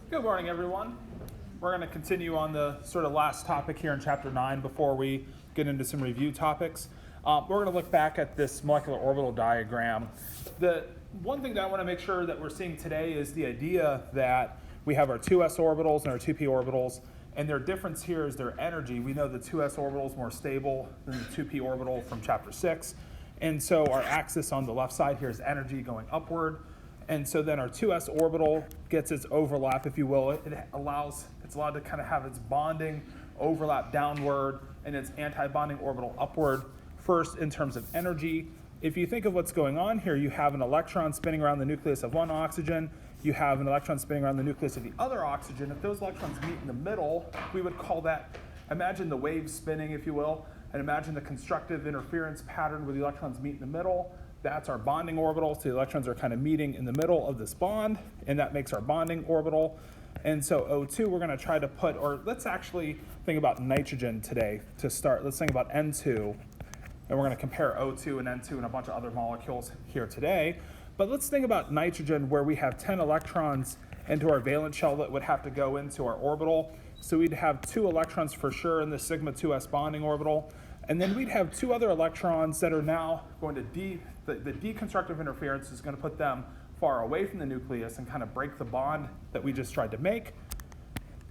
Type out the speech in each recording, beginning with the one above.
Good morning, everyone. We're going to continue on the sort of last topic here in Chapter 9 before we get into some review topics. We're going to look back at this molecular orbital diagram. The one thing that I want to make sure that we're seeing today is the idea that we have our 2s orbitals and our 2p orbitals, and their difference here is their energy. We know the 2s orbital is more stable than the 2p orbital from Chapter 6, and so our axis on the left side here is energy going upward. And so then our 2s orbital gets its overlap, if you will. It's allowed to kind of have its bonding overlap downward and its anti-bonding orbital upward. First, in terms of energy, if you think of what's going on here, you have an electron spinning around the nucleus of one oxygen. You have an electron spinning around the nucleus of the other oxygen. If those electrons meet in the middle, we would call that, imagine the wave spinning, if you will, and imagine the constructive interference pattern where the electrons meet in the middle. That's our bonding orbital, so the electrons are kind of meeting in the middle of this bond, and that makes our bonding orbital. And so O2, we're going to try to put, or let's actually think about nitrogen today to start. Let's think about N2, and we're going to compare O2 and N2 and a bunch of other molecules here today. But let's think about nitrogen, where we have 10 electrons into our valence shell that would have to go into our orbital. So we'd have 2 electrons for sure in the sigma 2s bonding orbital. And then we'd have 2 other electrons that are now going to the deconstructive interference is going to put them far away from the nucleus and kind of break the bond that we just tried to make.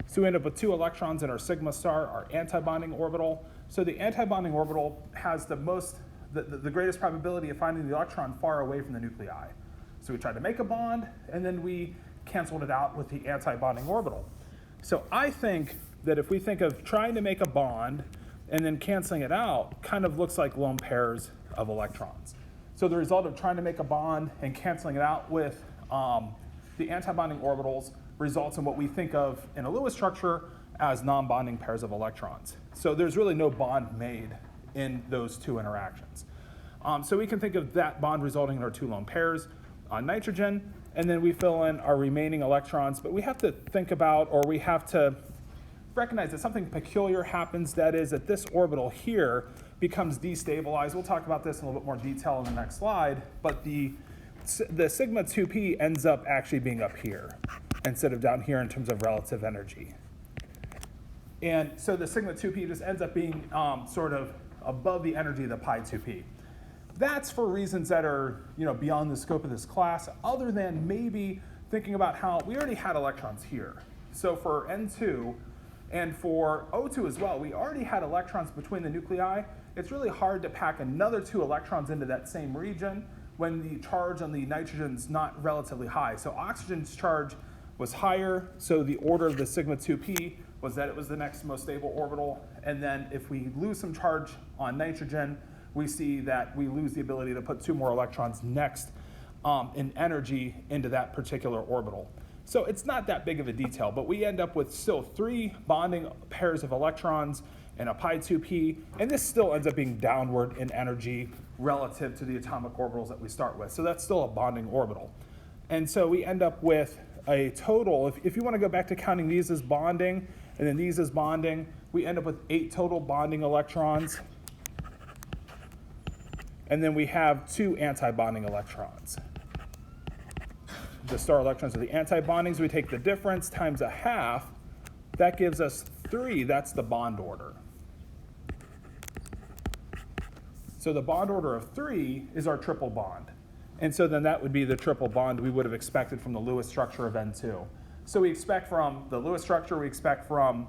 So we end up with 2 electrons in our sigma star, our antibonding orbital. So the antibonding orbital has the greatest probability of finding the electron far away from the nuclei. So we tried to make a bond, and then we canceled it out with the antibonding orbital. So I think that if we think of trying to make a bond and then canceling it out, kind of looks like lone pairs of electrons. So the result of trying to make a bond and canceling it out with the antibonding orbitals results in what we think of in a Lewis structure as non-bonding pairs of electrons. So there's really no bond made in those 2 interactions. So we can think of that bond resulting in our 2 lone pairs on nitrogen, and then we fill in our remaining electrons. But we have to think about, or we have to recognize that something peculiar happens, that is that this orbital here becomes destabilized. We'll talk about this in a little bit more detail in the next slide, but the sigma 2p ends up actually being up here instead of down here in terms of relative energy. And so the sigma 2p just ends up being sort of above the energy of the pi 2p. That's for reasons that are beyond the scope of this class, other than maybe thinking about how we already had electrons here. So for N2 and for O2 as well, we already had electrons between the nuclei. It's really hard to pack another 2 electrons into that same region when the charge on the nitrogen's not relatively high. So oxygen's charge was higher, so the order of the sigma 2p was that it was the next most stable orbital. And then if we lose some charge on nitrogen, we see that we lose the ability to put 2 more electrons next in energy into that particular orbital. So it's not that big of a detail, but we end up with still 3 bonding pairs of electrons and a pi 2p, and this still ends up being downward in energy relative to the atomic orbitals that we start with. So that's still a bonding orbital. And so we end up with a total, if you want to go back to counting these as bonding and then these as bonding, we end up with 8 total bonding electrons. And then we have 2 anti-bonding electrons. The star electrons are the anti-bondings. We take the difference times a half. That gives us 3. That's the bond order. So the bond order of 3 is our triple bond. And so then that would be the triple bond we would have expected from the Lewis structure of N2. So we expect from the Lewis structure, we expect from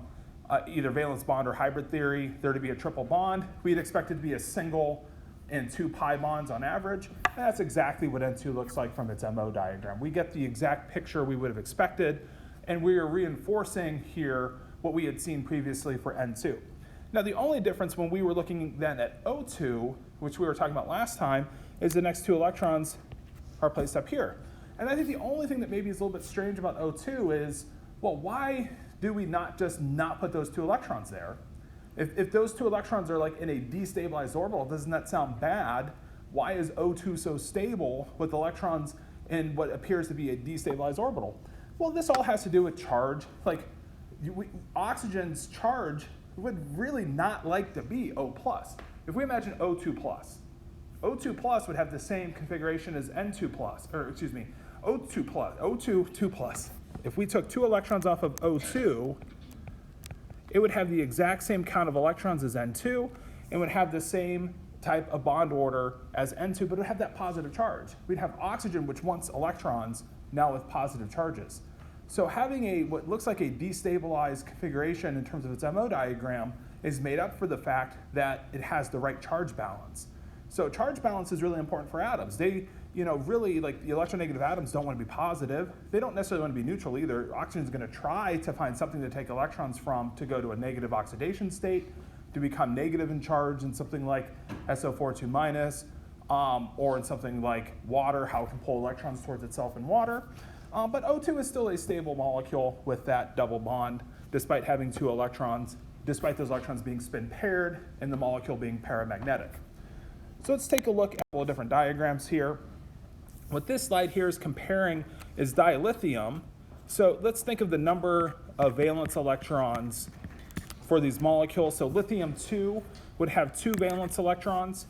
either valence bond or hybrid theory, there to be a triple bond. We'd expect it to be a single and 2 pi bonds on average. And that's exactly what N2 looks like from its MO diagram. We get the exact picture we would have expected, and we are reinforcing here what we had seen previously for N2. Now the only difference when we were looking then at O2, which we were talking about last time, is the next 2 electrons are placed up here. And I think the only thing that maybe is a little bit strange about O2 is, well, why do we not just not put those 2 electrons there? If those 2 electrons are like in a destabilized orbital, doesn't that sound bad? Why is O2 so stable with electrons in what appears to be a destabilized orbital? Well, this all has to do with charge. Like oxygen's charge would really not like to be O+. If we imagine O2+, O2+ would have the same configuration as N2+, or excuse me, O2+. if we took 2 electrons off of O2, it would have the exact same count of electrons as N2 and would have the same type of bond order as N2, but it would have that positive charge. We'd have oxygen, which wants electrons, now with positive charges. So having what looks like a destabilized configuration in terms of its MO diagram is made up for the fact that it has the right charge balance. So charge balance is really important for atoms. They, really, like the electronegative atoms don't want to be positive. They don't necessarily want to be neutral either. Oxygen is going to try to find something to take electrons from to go to a negative oxidation state, to become negative in charge in something like SO4 2-, or in something like water, how it can pull electrons towards itself in water. But O2 is still a stable molecule with that double bond, despite having 2 electrons, despite those electrons being spin paired and the molecule being paramagnetic. So let's take a look at a couple of different diagrams here. What this slide here is comparing is dilithium. So let's think of the number of valence electrons for these molecules. So lithium-2 would have 2 valence electrons.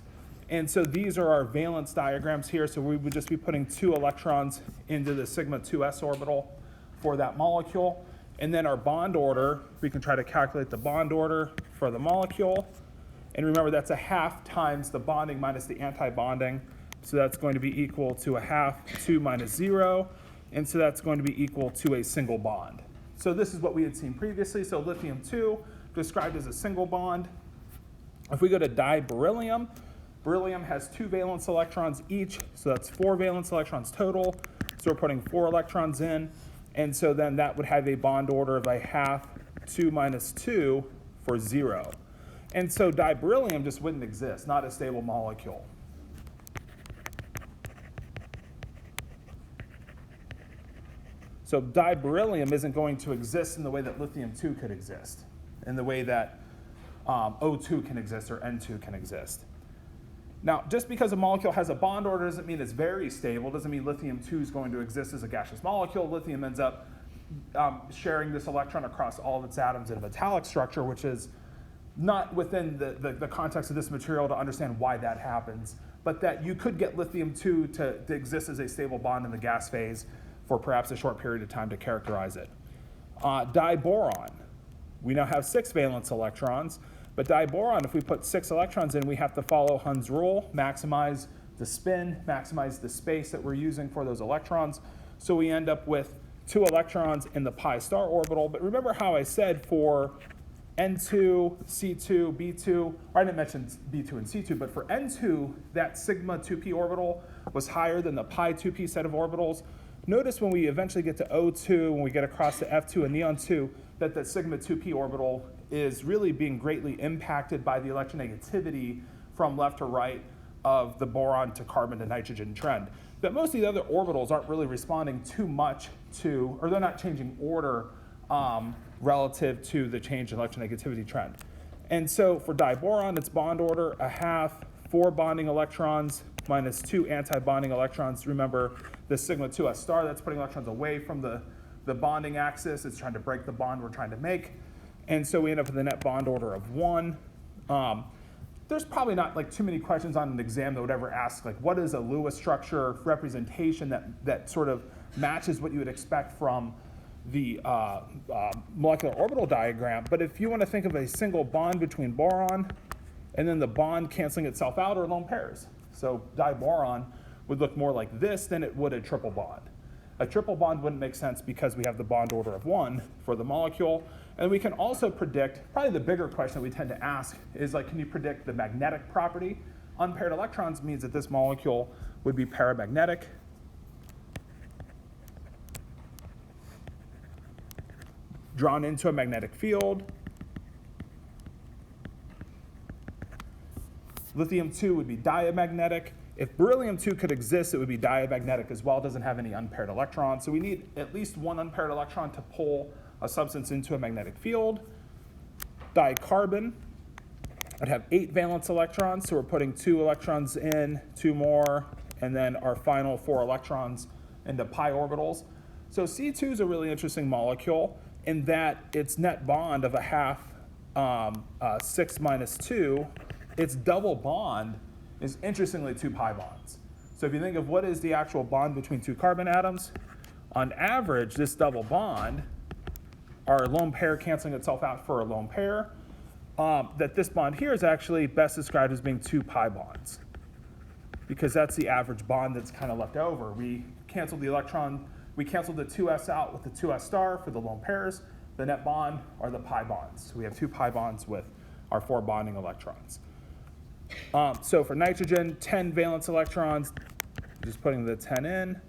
And so these are our valence diagrams here. So we would just be putting 2 electrons into the sigma 2s orbital for that molecule. And then our bond order, we can try to calculate the bond order for the molecule. And remember, that's 1/2 times the bonding minus the anti-bonding. So that's going to be equal to 1/2, 2 minus 0. And so that's going to be equal to a single bond. So this is what we had seen previously. So lithium-2 described as a single bond. If we go to diberyllium, beryllium has 2 valence electrons each, so that's 4 valence electrons total. So we're putting 4 electrons in, and so then that would have a bond order of 1/2, 2 minus 2 for 0. And so diberyllium just wouldn't exist, not a stable molecule. So diberyllium isn't going to exist in the way that lithium-2 could exist, in the way that O2 can exist or N2 can exist. Now, just because a molecule has a bond order doesn't mean it's very stable, doesn't mean lithium-2 is going to exist as a gaseous molecule. Lithium ends up sharing this electron across all of its atoms in a metallic structure, which is not within the context of this material to understand why that happens, but that you could get lithium-2 to exist as a stable bond in the gas phase for perhaps a short period of time to characterize it. Diboron, we now have 6 valence electrons. But diboron, if we put 6 electrons in, we have to follow Hund's rule, maximize the spin, maximize the space that we're using for those electrons. So we end up with 2 electrons in the pi star orbital. But remember how I said for N2, C2, B2, or I didn't mention B2 and C2, but for N2, that sigma 2p orbital was higher than the pi 2p set of orbitals. Notice when we eventually get to O2, when we get across to F2 and neon 2, that the sigma 2p orbital is really being greatly impacted by the electronegativity from left to right of the boron to carbon to nitrogen trend. But most of the other orbitals aren't really responding too much to, or they're not changing order relative to the change in electronegativity trend. And so for diboron, its bond order, 1/2, 4 bonding electrons minus 2 anti-bonding electrons. Remember, the sigma 2s star, that's putting electrons away from the bonding axis. It's trying to break the bond we're trying to make. And so we end up with a net bond order of 1. There's probably not like too many questions on an exam that would ever ask, like, what is a Lewis structure representation that sort of matches what you would expect from the molecular orbital diagram. But if you want to think of a single bond between boron and then the bond canceling itself out, or lone pairs. So diboron would look more like this than it would a triple bond. A triple bond wouldn't make sense because we have the bond order of 1 for the molecule. And we can also predict, probably the bigger question that we tend to ask is, like, can you predict the magnetic property? Unpaired electrons means that this molecule would be paramagnetic. Drawn into a magnetic field. Lithium-2 would be diamagnetic. If beryllium-2 could exist, it would be diamagnetic as well. It doesn't have any unpaired electrons. So we need at least 1 unpaired electron to pull a substance into a magnetic field. Dicarbon would have 8 valence electrons. So we're putting 2 electrons in, 2 more, and then our final 4 electrons into pi orbitals. So C2 is a really interesting molecule in that its net bond of 1/2, 6 minus 2, its double bond is interestingly 2 pi bonds. So if you think of what is the actual bond between 2 carbon atoms, on average, this double bond, our lone pair canceling itself out for a lone pair, that this bond here is actually best described as being 2 pi bonds, because that's the average bond that's kind of left over. We canceled the electron, we canceled the 2s out with the 2s star for the lone pairs. The net bond are the pi bonds. So we have 2 pi bonds with our 4 bonding electrons. So for nitrogen, 10 valence electrons, just putting the 10 in,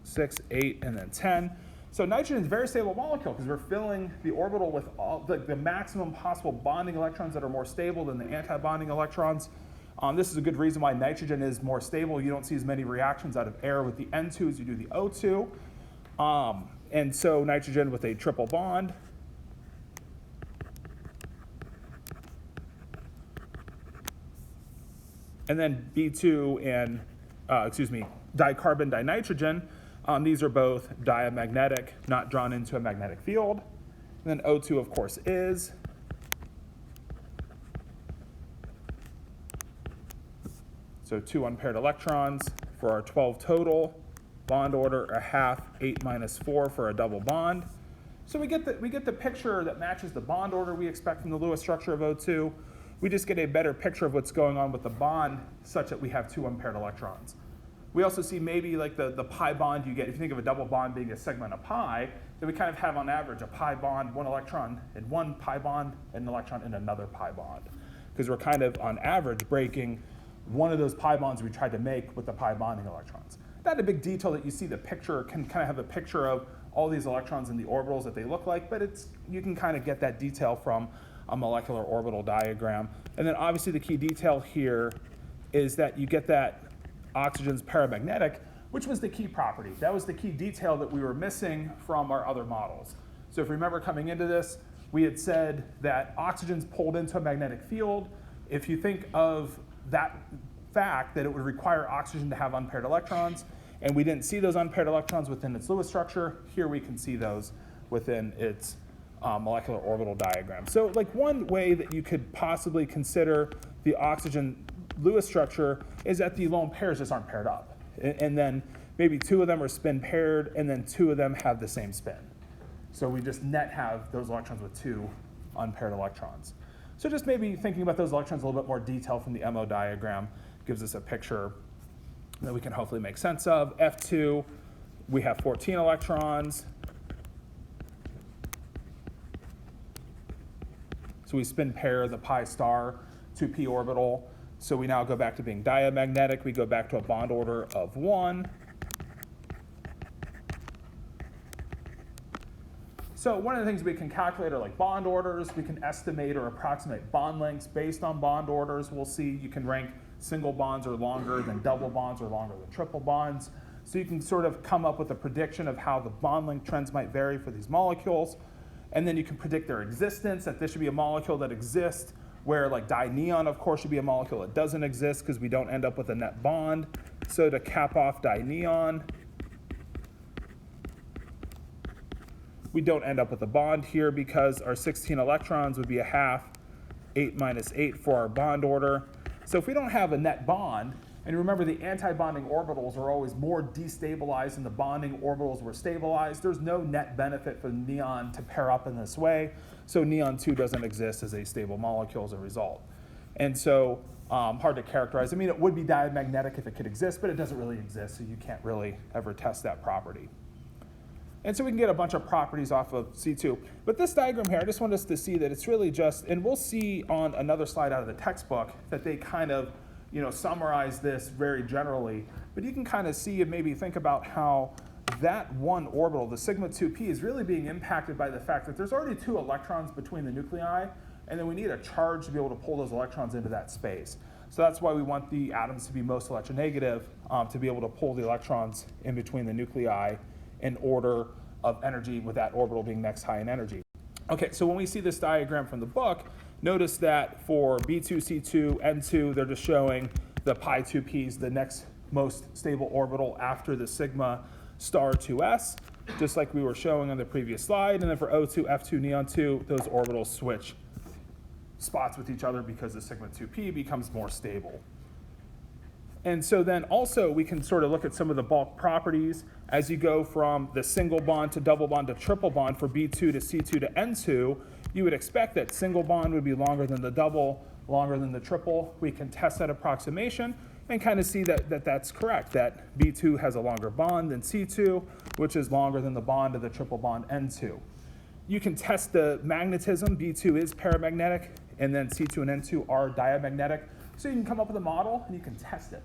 6, 8, and then 10. So nitrogen is a very stable molecule because we're filling the orbital with all the maximum possible bonding electrons that are more stable than the anti-bonding electrons. This is a good reason why nitrogen is more stable. You don't see as many reactions out of air with the N2 as you do the O2. And so nitrogen with a triple bond. And then B2 and, dicarbon dinitrogen. These are both diamagnetic, not drawn into a magnetic field. And then O2, of course, is. So 2 unpaired electrons for our 12 total. Bond order a half, 8 minus 4 for a double bond. So we get the picture that matches the bond order we expect from the Lewis structure of O2. We just get a better picture of what's going on with the bond such that we have 2 unpaired electrons. We also see maybe like the pi bond you get, if you think of a double bond being a segment of pi, then we kind of have on average a pi bond, 1 electron in one pi bond, and an electron in another pi bond. Because we're kind of on average breaking one of those pi bonds we tried to make with the pi bonding electrons. Not a big detail that you see the picture, can kind of have a picture of all these electrons in the orbitals that they look like, but you can kind of get that detail from a molecular orbital diagram. And then obviously the key detail here is that you get that oxygen's paramagnetic, which was the key property. That was the key detail that we were missing from our other models. So if you remember coming into this, we had said that oxygen's pulled into a magnetic field. If you think of that fact that it would require oxygen to have unpaired electrons, and we didn't see those unpaired electrons within its Lewis structure, here we can see those within its molecular orbital diagram. So like one way that you could possibly consider the oxygen Lewis structure is that the lone pairs just aren't paired up. And then maybe 2 of them are spin paired, and then 2 of them have the same spin. So we just net have those electrons with 2 unpaired electrons. So just maybe thinking about those electrons a little bit more detail from the MO diagram gives us a picture that we can hopefully make sense of. F2, we have 14 electrons. So we spin pair the pi star 2p orbital. So we now go back to being diamagnetic. We go back to a bond order of 1. So one of the things we can calculate are like bond orders. We can estimate or approximate bond lengths based on bond orders. We'll see you can rank single bonds are longer than double bonds or longer than triple bonds. So you can sort of come up with a prediction of how the bond length trends might vary for these molecules. And then you can predict their existence, that this should be a molecule that exists, where like dineon, of course, should be a molecule that doesn't exist because we don't end up with a net bond. So to cap off dineon, we don't end up with a bond here because our 16 electrons would be a half, 8 minus 8 for our bond order. So if we don't have a net bond, and remember the anti-bonding orbitals are always more destabilized than the bonding orbitals were stabilized, there's no net benefit for neon to pair up in this way. So neon 2 doesn't exist as a stable molecule as a result. And so hard to characterize. I mean, it would be diamagnetic if it could exist, but it doesn't really exist, so you can't really ever test that property. And so we can get a bunch of properties off of C2. But this diagram here, I just want us to see that it's really just, and we'll see on another slide out of the textbook that they kind of summarize this very generally. But you can kind of see and maybe think about how that one orbital, the sigma 2p, is really being impacted by the fact that there's already 2 electrons between the nuclei, and then we need a charge to be able to pull those electrons into that space. So that's why we want the atoms to be most electronegative, to be able to pull the electrons in between the nuclei in order of energy, with that orbital being next high in energy. Okay, so when we see this diagram from the book, notice that for B2, C2, N2, they're just showing the pi 2p's, the next most stable orbital after the sigma star 2s, just like we were showing on the previous slide. And then for O2, F2, neon 2, those orbitals switch spots with each other because the sigma 2p becomes more stable. And so then also we can sort of look at some of the bulk properties as you go from the single bond to double bond to triple bond for B2 to C2 to N2, you would expect that single bond would be longer than the double, longer than the triple. We can test that approximation and kind of see that that's correct, that B2 has a longer bond than C2, which is longer than the bond of the triple bond N2. You can test the magnetism. B2 is paramagnetic, and then C2 and N2 are diamagnetic. So you can come up with a model and you can test it.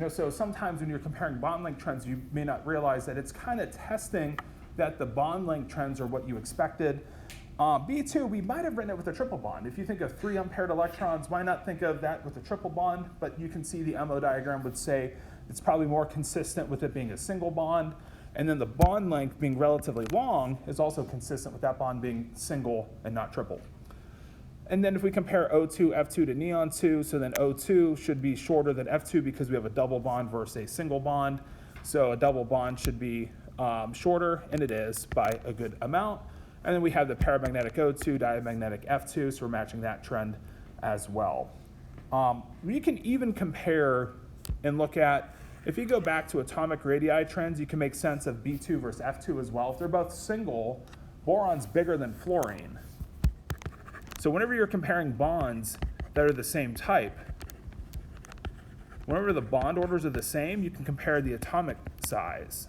So sometimes when you're comparing bond length trends, you may not realize that it's kind of testing that the bond length trends are what you expected. B2, we might have written it with a triple bond. If you think of 3 unpaired electrons, why not think of that with a triple bond? But you can see the MO diagram would say it's probably more consistent with it being a single bond. And then the bond length being relatively long is also consistent with that bond being single and not triple. And then if we compare O2, F2 to neon 2, so then O2 should be shorter than F2 because we have a double bond versus a single bond. So a double bond should be shorter, and it is by a good amount. And then we have the paramagnetic O2, diamagnetic F2, so we're matching that trend as well. We can even compare and look at, if you go back to atomic radii trends, you can make sense of B2 versus F2 as well. If they're both single, boron's bigger than fluorine. So whenever you're comparing bonds that are the same type, whenever the bond orders are the same, you can compare the atomic size.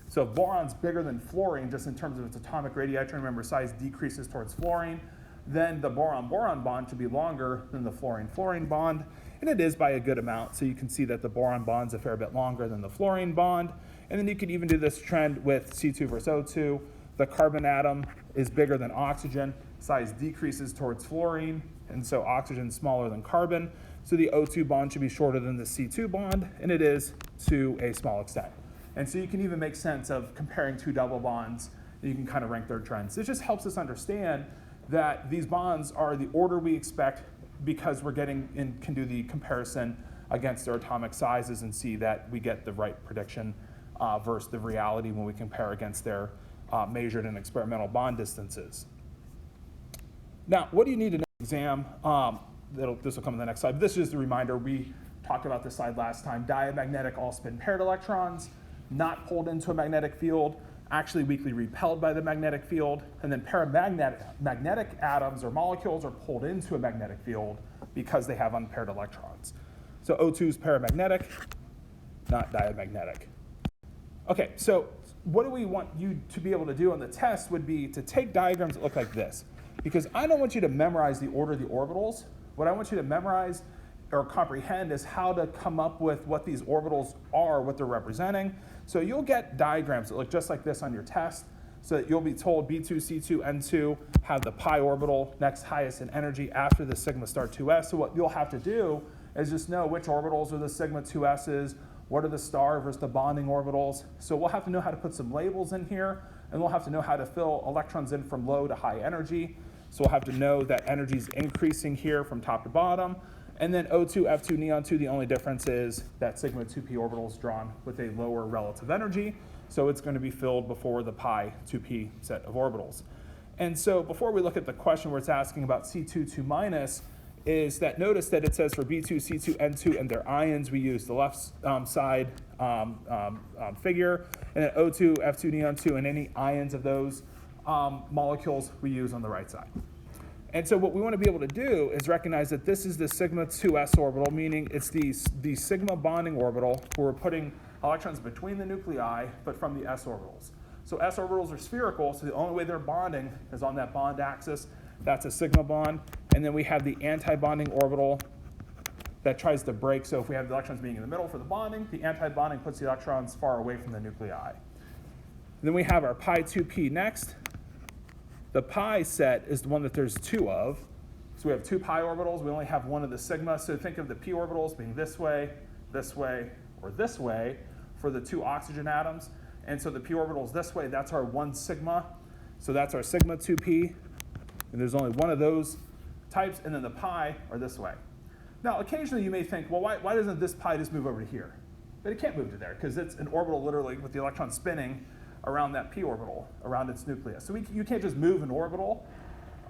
So if boron's bigger than fluorine, just in terms of its atomic radii, remember size decreases towards fluorine, then the boron-boron bond should be longer than the fluorine-fluorine bond, and it is by a good amount. So you can see that the boron bond's a fair bit longer than the fluorine bond. And then you could even do this trend with C2 versus O2. The carbon atom is bigger than oxygen, size decreases towards fluorine, and so oxygen's smaller than carbon. So the O2 bond should be shorter than the C2 bond, and it is to a small extent. And so you can even make sense of comparing 2 double bonds, and you can kind of rank their trends. It just helps us understand that these bonds are the order we expect because we're getting and can do the comparison against their atomic sizes and see that we get the right prediction versus the reality when we compare against their measured and experimental bond distances. Now, what do you need to know in the exam? This will come in the next slide. But this is just a reminder. We talked about this slide last time. Diamagnetic all-spin paired electrons, not pulled into a magnetic field, actually weakly repelled by the magnetic field. And then paramagnetic atoms or molecules are pulled into a magnetic field because they have unpaired electrons. So O2 is paramagnetic, not diamagnetic. Okay, so what do we want you to be able to do on the test would be to take diagrams that look like this. Because I don't want you to memorize the order of the orbitals. What I want you to memorize or comprehend is how to come up with what these orbitals are, what they're representing. So you'll get diagrams that look just like this on your test, so that you'll be told B2, C2, N2 have the pi orbital next highest in energy after the sigma star 2s. So what you'll have to do is just know which orbitals are the sigma 2s's, what are the star versus the bonding orbitals. So we'll have to know how to put some labels in here, and we'll have to know how to fill electrons in from low to high energy. So we'll have to know that energy is increasing here from top to bottom. And then O2, F2, neon 2, the only difference is that sigma 2p orbital is drawn with a lower relative energy. So it's going to be filled before the pi 2p set of orbitals. And so before we look at the question where it's asking about C2, 2 minus, is that notice that it says for B2, C2, N2, and their ions, we use the left side figure, and then O2, F2, neon 2, and any ions of those molecules we use on the right side. And so what we want to be able to do is recognize that this is the sigma 2s orbital, meaning it's the sigma bonding orbital where we're putting electrons between the nuclei, but from the s orbitals. So s orbitals are spherical, so the only way they're bonding is on that bond axis. That's a sigma bond. And then we have the anti-bonding orbital that tries to break. So if we have the electrons being in the middle for the bonding, the anti-bonding puts the electrons far away from the nuclei. And then we have our pi 2p next. The pi set is the one that there's 2 of. So we have 2 pi orbitals. We only have 1 of the sigma. So think of the p orbitals being this way, or this way for the 2 oxygen atoms. And so the p orbital is this way. That's our 1 sigma. So that's our sigma 2p. And there's only 1 of those types. And then the pi are this way. Now, occasionally you may think, well, why doesn't this pi just move over to here? But it can't move to there because it's an orbital literally with the electron spinning around that p orbital, around its nucleus. So you can't just move an orbital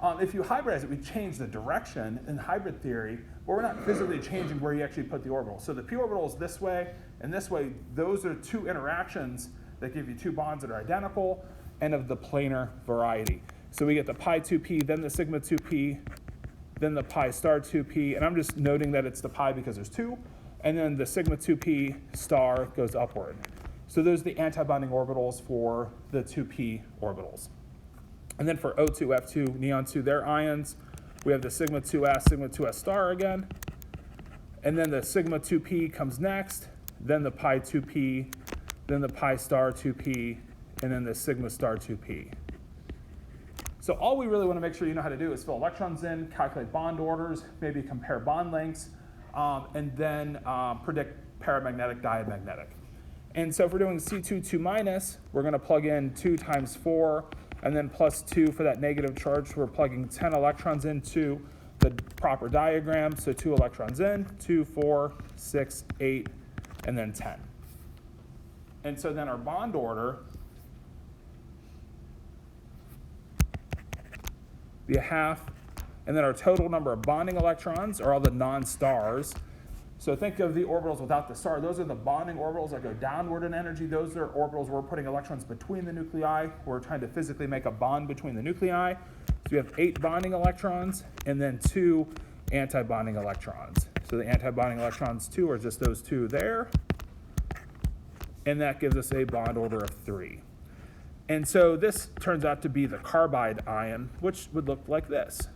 If you hybridize it, we change the direction in hybrid theory, but we're not physically changing where you actually put the orbital. So the p orbital is this way and this way. Those are two interactions that give you two bonds that are identical and of the planar variety. So we get the pi 2p, then the sigma 2p, then the pi star 2p, and I'm just noting that it's the pi because there's two, and then the sigma 2p star goes upward. So those are the antibonding orbitals for the 2p orbitals. And then for O2, F2, neon 2, their ions, we have the sigma 2s star again, and then the sigma 2p comes next, then the pi 2p, then the pi star 2p, and then the sigma star 2p. So all we really want to make sure you know how to do is fill electrons in, calculate bond orders, maybe compare bond lengths, and then predict paramagnetic, diamagnetic. And so if we're doing C2, 2 minus, we're going to plug in 2 times 4, and then plus 2 for that negative charge. So we're plugging 10 electrons into the proper diagram. So 2 electrons in, 2, 4, 6, 8, and then 10. And so then our bond order be a half, and then our total number of bonding electrons are all the non-stars. So think of the orbitals without the star. Those are the bonding orbitals that go downward in energy. Those are orbitals where we're putting electrons between the nuclei. We're trying to physically make a bond between the nuclei. So we have 8 bonding electrons and then 2 antibonding electrons. So the antibonding electrons 2 are just those 2 there. And that gives us a bond order of 3. And so this turns out to be the carbide ion, which would look like this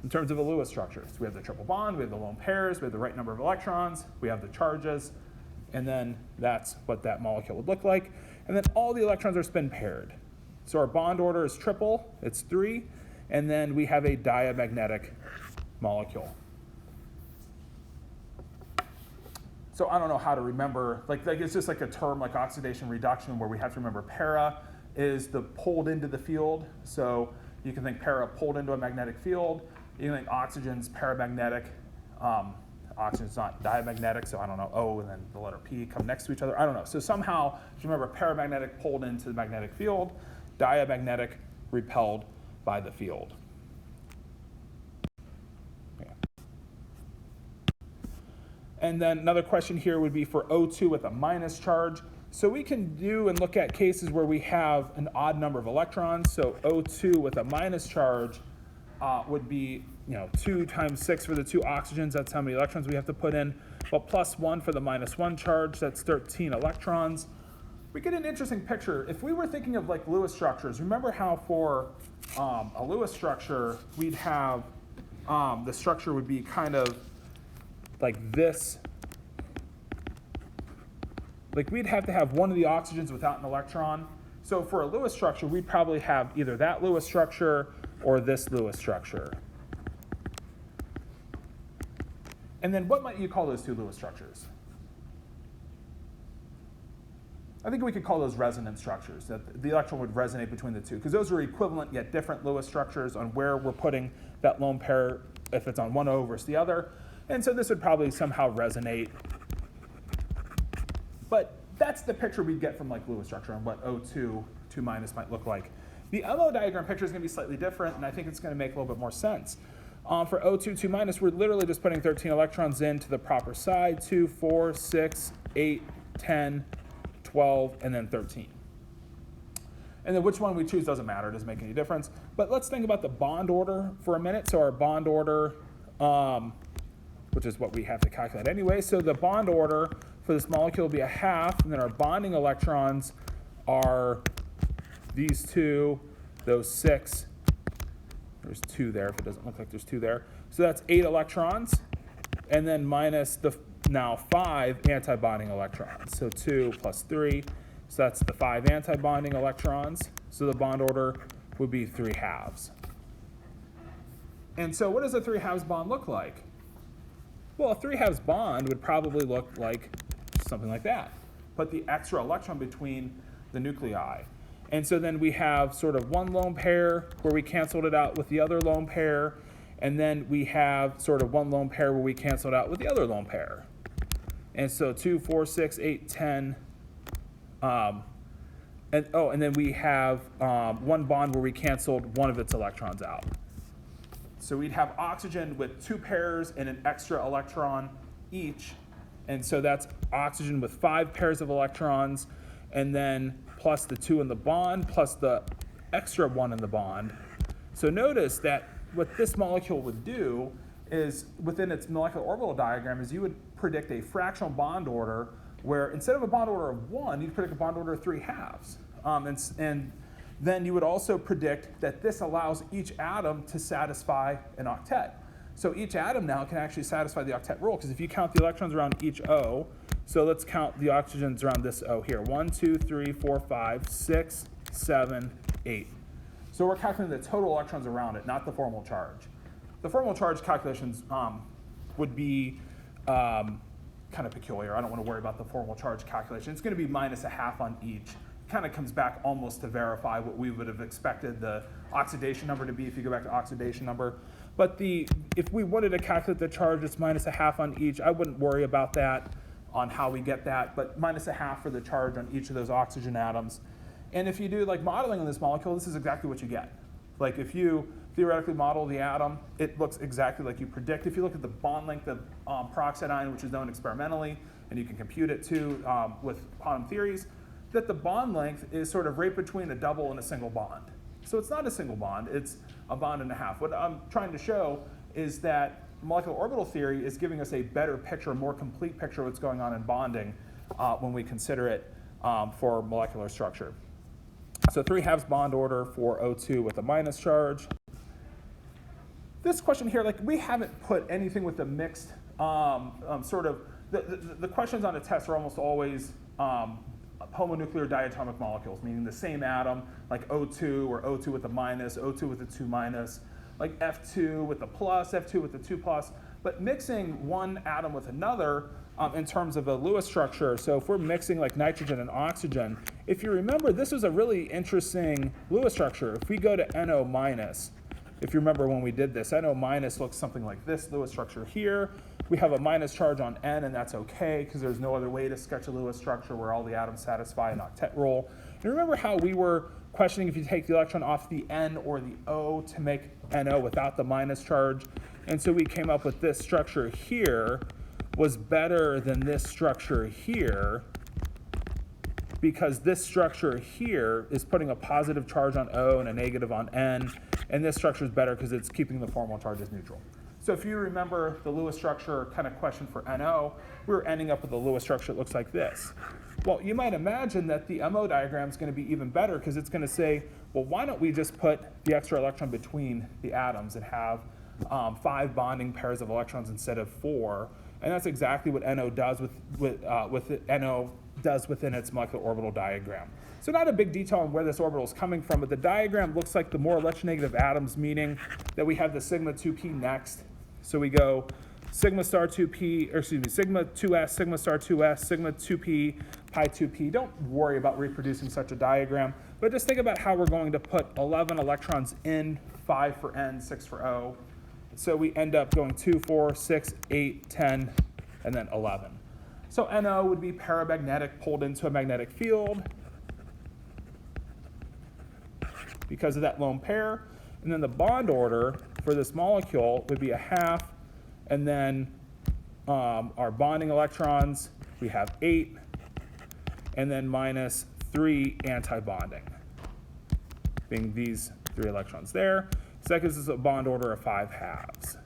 in terms of a Lewis structure. So we have the triple bond, we have the lone pairs, we have the right number of electrons, we have the charges, and then that's what that molecule would look like. And then all the electrons are spin paired. So our bond order is triple, it's 3, and then we have a diamagnetic molecule. So I don't know how to remember, like it's just like a term like oxidation reduction where we have to remember para is the pulled into the field. So you can think para pulled into a magnetic field. You can think oxygen's paramagnetic. Oxygen's not diamagnetic, so I don't know, O and then the letter P come next to each other. I don't know. So somehow, just remember paramagnetic pulled into the magnetic field, diamagnetic repelled by the field. And then another question here would be for O2 with a minus charge. So we can do and look at cases where we have an odd number of electrons. So O2 with a minus charge would be 2 times 6 for the 2 oxygens. That's how many electrons we have to put in. But plus 1 for the minus 1 charge. That's 13 electrons. We get an interesting picture. If we were thinking of like Lewis structures, remember how for a Lewis structure, we'd have the structure would be kind of like this. Like we'd have to have one of the oxygens without an electron. So for a Lewis structure, we'd probably have either that Lewis structure or this Lewis structure. And then what might you call those 2 Lewis structures? I think we could call those resonance structures, that the electron would resonate between the 2, because those are equivalent yet different Lewis structures on where we're putting that lone pair, if it's on one O versus the other. And so this would probably somehow resonate. But that's the picture we'd get from like Lewis structure and what O2, 2 minus might look like. The LO diagram picture is going to be slightly different, and I think it's going to make a little bit more sense. For O2, 2 minus, we're literally just putting 13 electrons into the proper side, 2, 4, 6, 8, 10, 12, and then 13. And then which one we choose doesn't matter, it doesn't make any difference. But let's think about the bond order for a minute. So our bond order, which is what we have to calculate anyway. So the bond order for this molecule will be a half, and then our bonding electrons are these 2, those 6. There's 2 there if it doesn't look like there's 2 there. So that's 8 electrons, and then minus the now 5 antibonding electrons. So 2 plus 3, so that's the 5 antibonding electrons. So the bond order would be 3 halves. And so what does a 3 halves bond look like? Well, a 3 halves bond would probably look like something like that. Put the extra electron between the nuclei. And so then we have sort of one lone pair where we canceled it out with the other lone pair. And then we have sort of one lone pair where we canceled out with the other lone pair. And so 2, 4, 6, 8, 10. And And then we have one bond where we canceled one of its electrons out. So we'd have oxygen with 2 pairs and an extra electron each. And so that's oxygen with 5 pairs of electrons, and then plus the 2 in the bond, plus the extra 1 in the bond. So notice that what this molecule would do is, within its molecular orbital diagram, is you would predict a fractional bond order where instead of a bond order of 1, you'd predict a bond order of 3/2. And then you would also predict that this allows each atom to satisfy an octet. So each atom now can actually satisfy the octet rule, because if you count the electrons around each O, so let's count the oxygens around this O here. 1, 2, 3, 4, 5, 6, 7, 8. So we're calculating the total electrons around it, not the formal charge. The formal charge calculations would be kind of peculiar. I don't want to worry about the formal charge calculation. It's going to be -0.5 on each. Kind of comes back almost to verify what we would have expected the oxidation number to be if you go back to oxidation number. But if we wanted to calculate the charge, it's -0.5 on each. I wouldn't worry about that on how we get that, but -0.5 for the charge on each of those oxygen atoms. And if you do like modeling on this molecule, this is exactly what you get. Like if you theoretically model the atom, it looks exactly like you predict. If you look at the bond length of peroxide ion, which is known experimentally, and you can compute it too with quantum theories, that the bond length is sort of right between a double and a single bond. So it's not a single bond, it's a bond and a half. What I'm trying to show is that molecular orbital theory is giving us a better picture, a more complete picture of what's going on in bonding when we consider it for molecular structure. So 3/2 bond order for O2 with a minus charge. This question here, like we haven't put anything with the mixed sort of, the questions on a test are almost always homonuclear diatomic molecules, meaning the same atom, like O2 or O2 with a minus, O2 with a 2 minus, like F2 with a plus, F2 with a 2 plus, but mixing one atom with another in terms of a Lewis structure. So if we're mixing like nitrogen and oxygen, if you remember, this was a really interesting Lewis structure. If we go to NO minus, if you remember when we did this, NO minus looks something like this Lewis structure here. We have a minus charge on N, and that's okay, because there's no other way to sketch a Lewis structure where all the atoms satisfy an octet rule. And remember how we were questioning if you take the electron off the N or the O to make NO without the minus charge? And so we came up with this structure here was better than this structure here, because this structure here is putting a positive charge on O and a negative on N, and this structure is better because it's keeping the formal charges neutral. So if you remember the Lewis structure kind of question for NO, we were ending up with a Lewis structure that looks like this. Well, you might imagine that the MO diagram is going to be even better, because it's going to say, well, why don't we just put the extra electron between the atoms and have 5 bonding pairs of electrons instead of 4? And that's exactly what NO does NO does within its molecular orbital diagram. So not a big detail on where this orbital is coming from, but the diagram looks like the more electronegative atoms, meaning that we have the sigma 2p next. So we go sigma star 2p, or excuse me, sigma 2s, sigma star 2s, sigma 2p, pi 2p. Don't worry about reproducing such a diagram, but just think about how we're going to put 11 electrons in, 5 for N, 6 for O. So we end up going 2, 4, 6, 8, 10, and then 11. So NO would be paramagnetic, pulled into a magnetic field because of that lone pair. And then the bond order for this molecule would be a half, and then our bonding electrons, we have 8, and then minus 3 anti-bonding, being these 3 electrons there. Second is a bond order of 5/2.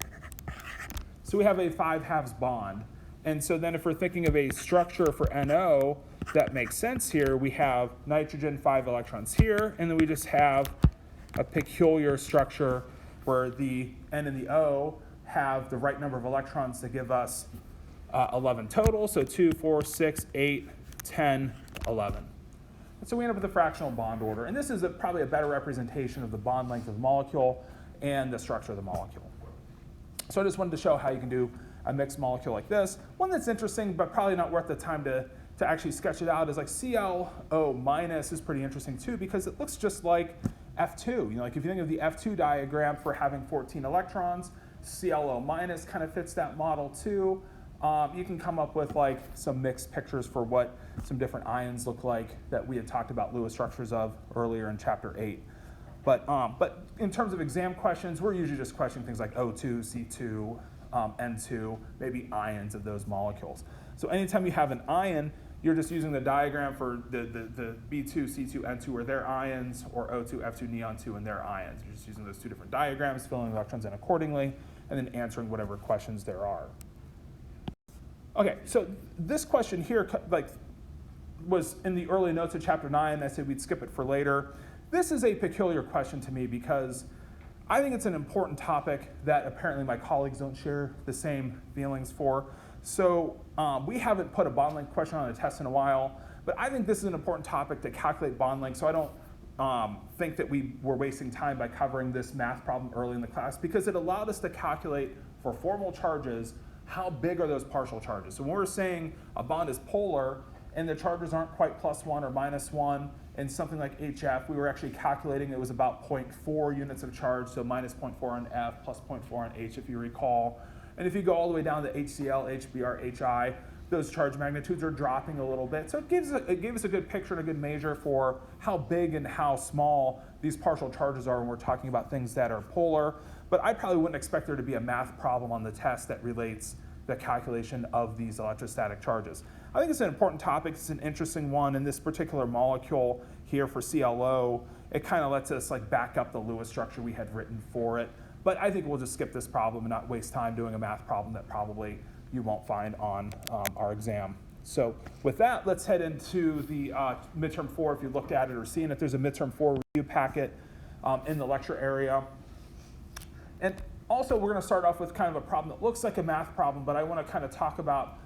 So we have a 5/2 bond. And so then if we're thinking of a structure for NO that makes sense here, we have nitrogen, 5 electrons here, and then we just have a peculiar structure where the N and the O have the right number of electrons to give us 11 total. So 2, 4, 6, 8, 10, 11. And so we end up with a fractional bond order. And this is probably a better representation of the bond length of the molecule and the structure of the molecule. So I just wanted to show how you can do a mixed molecule like this. One that's interesting, but probably not worth the time to actually sketch it out, is like ClO minus is pretty interesting too, because it looks just like F2. Like if you think of the F2 diagram for having 14 electrons, ClO minus kind of fits that model too. You can come up with like some mixed pictures for what some different ions look like that we had talked about Lewis structures of earlier in chapter 8. But in terms of exam questions, we're usually just questioning things like O2, C2, N2, maybe ions of those molecules. So anytime you have an ion, you're just using the diagram for the B2, C2, N2 are their ions, or O2, F2, neon 2 and their ions. You're just using those two different diagrams, filling electrons in accordingly, and then answering whatever questions there are. Okay, so this question here was in the early notes of chapter 9. I said we'd skip it for later. This is a peculiar question to me because I think it's an important topic that apparently my colleagues don't share the same feelings for. So we haven't put a bond length question on a test in a while, but I think this is an important topic to calculate bond length, so I don't think that we were wasting time by covering this math problem early in the class, because it allowed us to calculate for formal charges how big are those partial charges. So when we're saying a bond is polar and the charges aren't quite +1 or -1 in something like HF, we were actually calculating it was about 0.4 units of charge, so -0.4 on F, +0.4 on H if you recall. And if you go all the way down to HCl, HBr, HI, those charge magnitudes are dropping a little bit. So it gave us a good picture and a good measure for how big and how small these partial charges are when we're talking about things that are polar. But I probably wouldn't expect there to be a math problem on the test that relates the calculation of these electrostatic charges. I think it's an important topic. It's an interesting one. In this particular molecule here for ClO, it kind of lets us like back up the Lewis structure we had written for it. But I think we'll just skip this problem and not waste time doing a math problem that probably you won't find on our exam. So with that, let's head into the midterm 4. If you looked at it or seen it, there's a midterm 4 review packet in the lecture area. And also, we're going to start off with kind of a problem that looks like a math problem, but I want to kind of talk about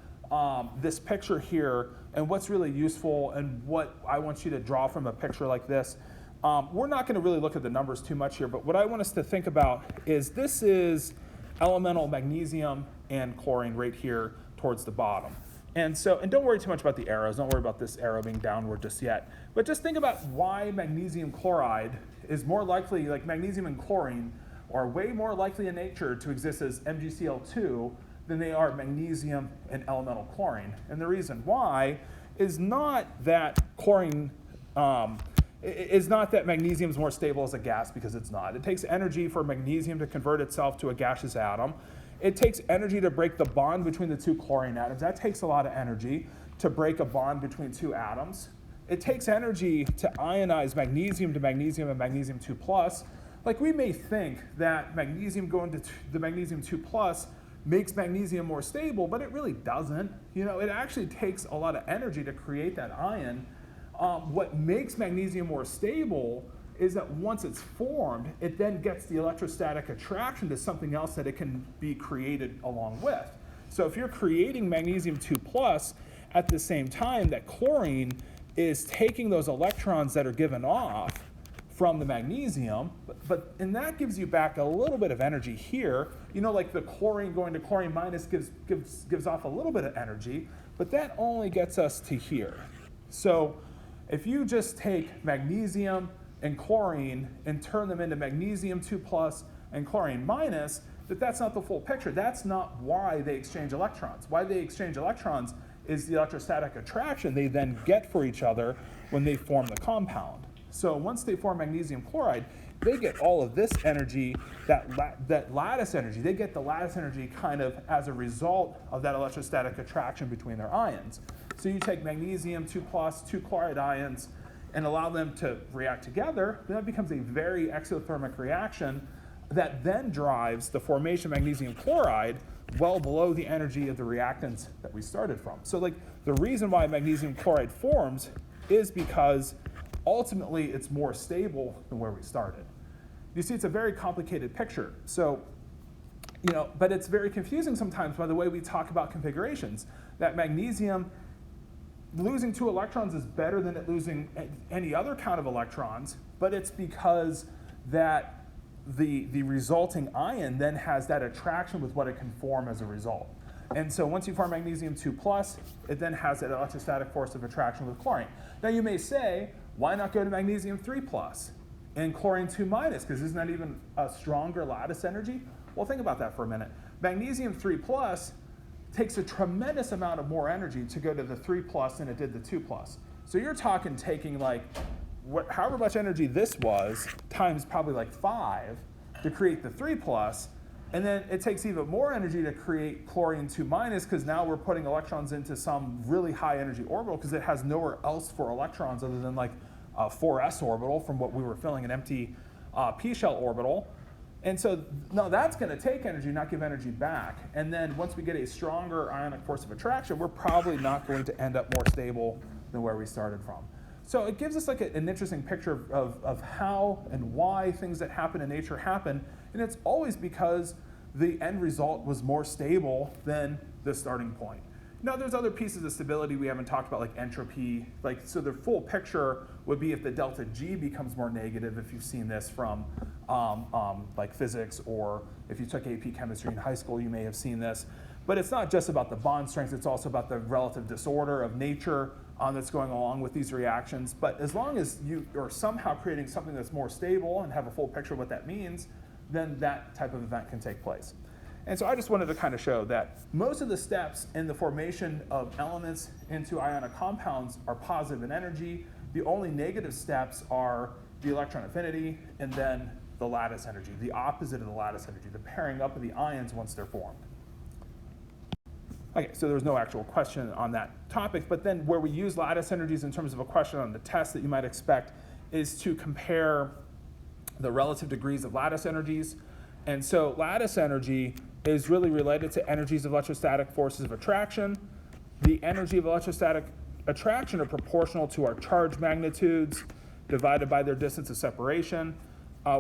this picture here and what's really useful and what I want you to draw from a picture like this. We're not going to really look at the numbers too much here, but what I want us to think about is this is elemental magnesium and chlorine right here towards the bottom. And don't worry too much about the arrows. Don't worry about this arrow being downward just yet. But just think about why magnesium chloride is more likely, like magnesium and chlorine, are way more likely in nature to exist as MgCl2 than they are magnesium and elemental chlorine. And the reason why is not that chlorine, is not that magnesium is more stable as a gas, because it's not. It takes energy for magnesium to convert itself to a gaseous atom. It takes energy to break the bond between the two chlorine atoms. That takes a lot of energy to break a bond between two atoms. It takes energy to ionize magnesium to magnesium and magnesium 2+. Like we may think that magnesium going to the magnesium 2+ makes magnesium more stable, but it really doesn't. You know, it actually takes a lot of energy to create that ion. What makes magnesium more stable is that once it's formed, it then gets the electrostatic attraction to something else that it can be created along with. So if you're creating magnesium 2+ at the same time that chlorine is taking those electrons that are given off from the magnesium, and that gives you back a little bit of energy here. You know, like the chlorine going to chlorine minus gives off a little bit of energy, but that only gets us to here. So if you just take magnesium and chlorine and turn them into magnesium 2+ and chlorine minus, that's not the full picture. That's not why they exchange electrons. Why they exchange electrons is the electrostatic attraction they then get for each other when they form the compound. So once they form magnesium chloride, they get all of this energy, that lattice energy. They get the lattice energy kind of as a result of that electrostatic attraction between their ions. So you take magnesium 2+, 2 chloride ions, and allow them to react together, then that becomes a very exothermic reaction that then drives the formation of magnesium chloride well below the energy of the reactants that we started from. So like the reason why magnesium chloride forms is because ultimately it's more stable than where we started. You see, it's a very complicated picture. So, you know, but it's very confusing sometimes by the way we talk about configurations. That magnesium losing 2 electrons is better than it losing any other count of electrons, but it's because that the resulting ion then has that attraction with what it can form as a result. And so once you form magnesium 2+, it then has that electrostatic force of attraction with chlorine. Now you may say, why not go to magnesium 3+ and chlorine 2-? Because isn't that even a stronger lattice energy? Well, think about that for a minute. Magnesium 3+ takes a tremendous amount of more energy to go to the 3 plus than it did the 2 plus. So you're talking taking like however much energy this was times probably like 5 to create the 3 plus, and then it takes even more energy to create chlorine 2 minus, because now we're putting electrons into some really high energy orbital because it has nowhere else for electrons other than like a 4s orbital from what we were filling an empty p shell orbital. And so no, that's going to take energy, not give energy back. And then once we get a stronger ionic force of attraction, we're probably not going to end up more stable than where we started from. So it gives us like an interesting picture of how and why things that happen in nature happen. And it's always because the end result was more stable than the starting point. Now, there's other pieces of stability we haven't talked about, like entropy. So the full picture would be if the delta G becomes more negative, if you've seen this from like physics, or if you took AP chemistry in high school, you may have seen this. But it's not just about the bond strength, it's also about the relative disorder of nature that's going along with these reactions. But as long as you are somehow creating something that's more stable and have a full picture of what that means, then that type of event can take place. And so I just wanted to kind of show that most of the steps in the formation of elements into ionic compounds are positive in energy. The only negative steps are the electron affinity and then the lattice energy, the opposite of the lattice energy, the pairing up of the ions once they're formed. Okay, so there was no actual question on that topic, but then where we use lattice energies in terms of a question on the test that you might expect is to compare the relative degrees of lattice energies. And so lattice energy is really related to energies of electrostatic forces of attraction. The energy of electrostatic attraction are proportional to our charge magnitudes divided by their distance of separation.